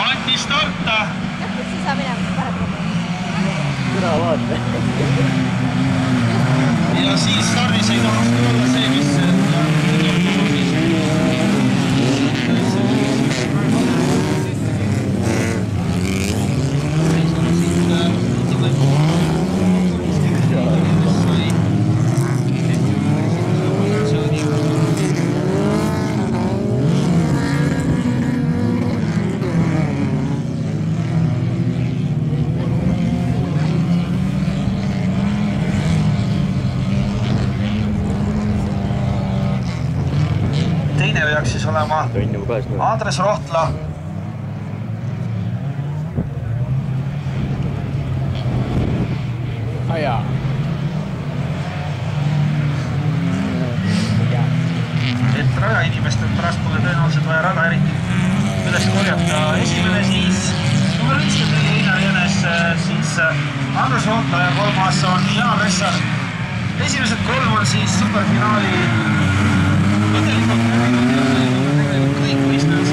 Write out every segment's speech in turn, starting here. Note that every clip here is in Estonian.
Anti starta. Siis saa minema parem. Küra vaata. Ja siis stardis ei tahaks olla see, mis peaks siis olema Andres Rohtla. Et raja inimestel pärast pole tõenäoliselt vaja rada eriti üles korjata. Esimene siis number 54 Einar Jänes, siis Andres Rohtla ja kolmas on Jaan Vessar. Esimesed kolm on siis superfinaali tegelikult kõik võistlejad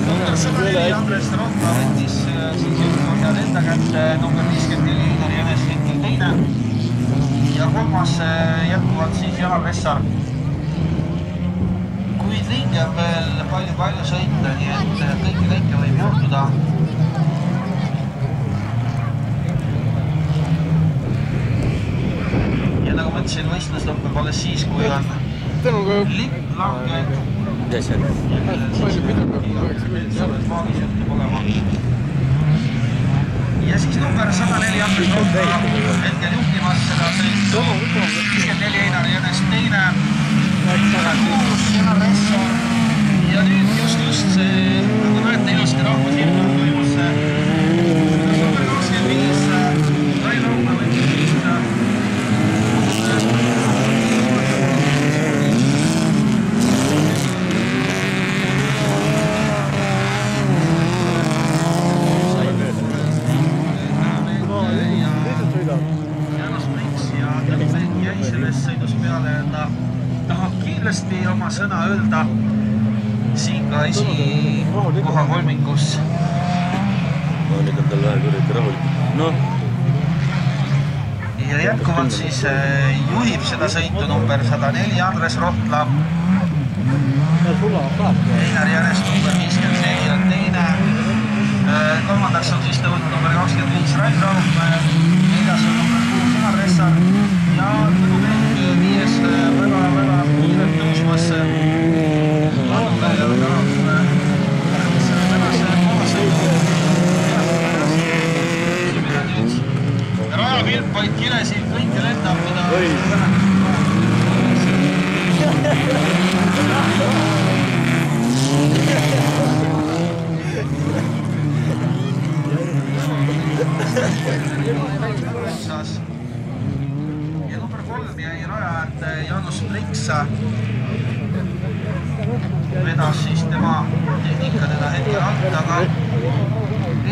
number 104 Andres Rohtla võttis siis juhtkohjad enda kätte, number 54 Einar Jänes hetkel teine ja kolmas jätkuvalt siis Jaan Vessar. Kuid ringi on veel palju sõita, nii et kõike võib juhtuda. Ja nagu mõtlesin, võistlus lõpeb alles siis, kui on lipp langed. Mis asja? Ja siis number 104 Andres Rohtla hetkel juhtimas seda sõitu. 54 Einar Jänes teine. 106 Jaan Vessar ja nüüd just see, nagu näete ilusti rahvusirkul toimus number 25 Rain Rohtla võttis viista. Janos Priks ja jäi selles sõidus peale, et ta tahab kindlasti oma sõna öelda siin ka esikoha kolmikus. No nüüd on tal vähe kurjati rahulik. Ja jätkuvalt siis juhib seda sõitu number 104 Andres Rohtla. Einar Jänes number 54 on teine. Kolmandaks on siis tõunud number 25 Rain Rohtla. Neljas on number 6 Jaan Vessar. Ja nagu kõik viies väga kiirelt tõusmas Lannumäe ja rajapilt vaid kilesil kõike lendab, mida ja number 3 jäi raja äärde Janos Priks. Vedas siis tema tehnika teda hetkel alt, aga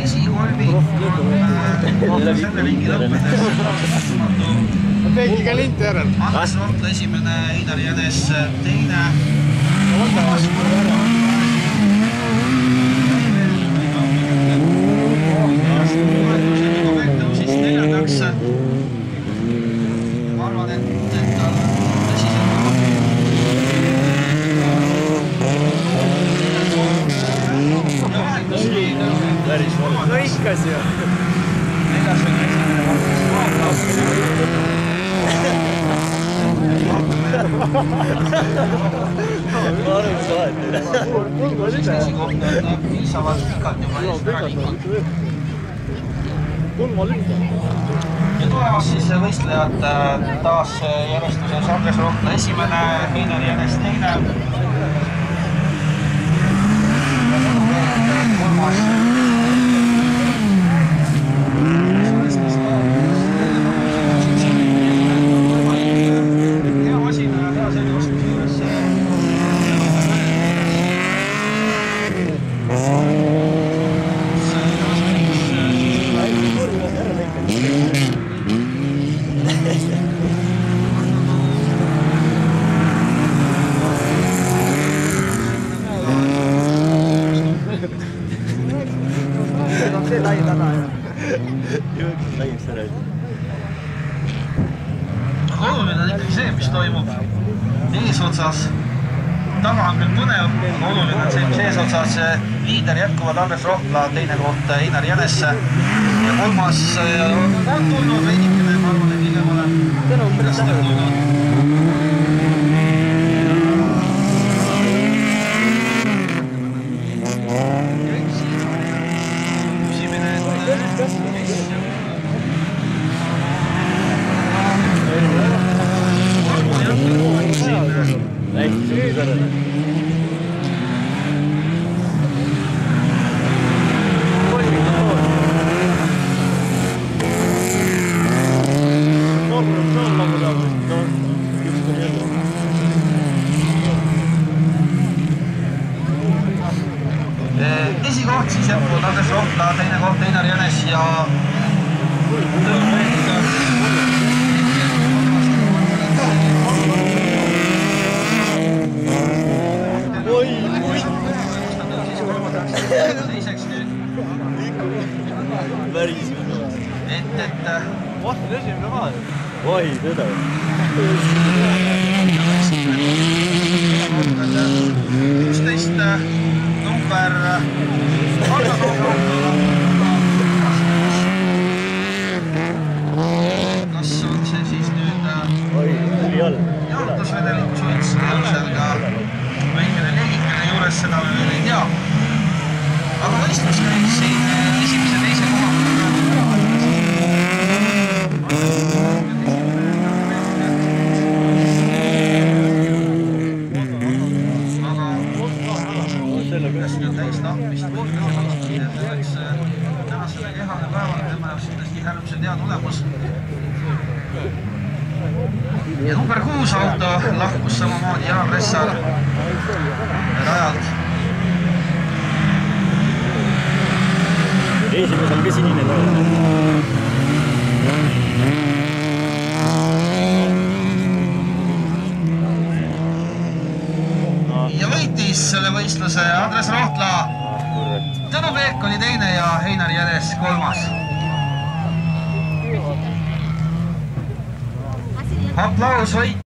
esikolmik on selle ringi lõppedes. Peekiga linti järel. Andres Rohtla esimene, Einar Jänes teine. Tõusis neljandaks. Ma arvan, et ta No ikkas ju. Neljas on esimene Arvus vahet. esikohta on piisavalt pikalt juba eest ära liikunud. Ja tulemas siis võistlejad taas järjestuses Andres Rohtla esimene, Einar Jänes teine. Kolmas. Hea masina ja hea selle oskuse juures. see lai taga ju. Jõuks laiaks ära. Aga oluline on ikkagi see, mis toimub eesotsas. Taga on küll põnev, aga oluline on see, mis eesotsas liider jätkuvad Andres Rohtla, teine koht Einar Jänesse ja kolmas on tulnud veidikene, ma arvan, et hiljemale. Kindlasti on tulnud. Küsimine, et esikoht siis jätkuvad Andres Rohtla, teine koht Einar Jänes ja teiseks nüüd Päris et Vahtad esimene maal. oi, tõda. 11 number kas on see siis nüüd jaotusvedeliku suits, seal ka väikene leegikene juures, seda me veel ei tea. Aga võistlus käis siin esimese teise koha. Kas nüüd täis tahtmist võrdlemist, et oleks tänasele kehale päevale tema jaoks kindlasti äärmiselt hea tulemus. Ja number 6 auto lahkus samamoodi Jaan Ressar rajalt. Esimesel ka sinine taas. Ja võitis selle võistluse Andres Rohtla. Tõnu Peek oli teine ja Einar Jänes kolmas. Aplaus võit!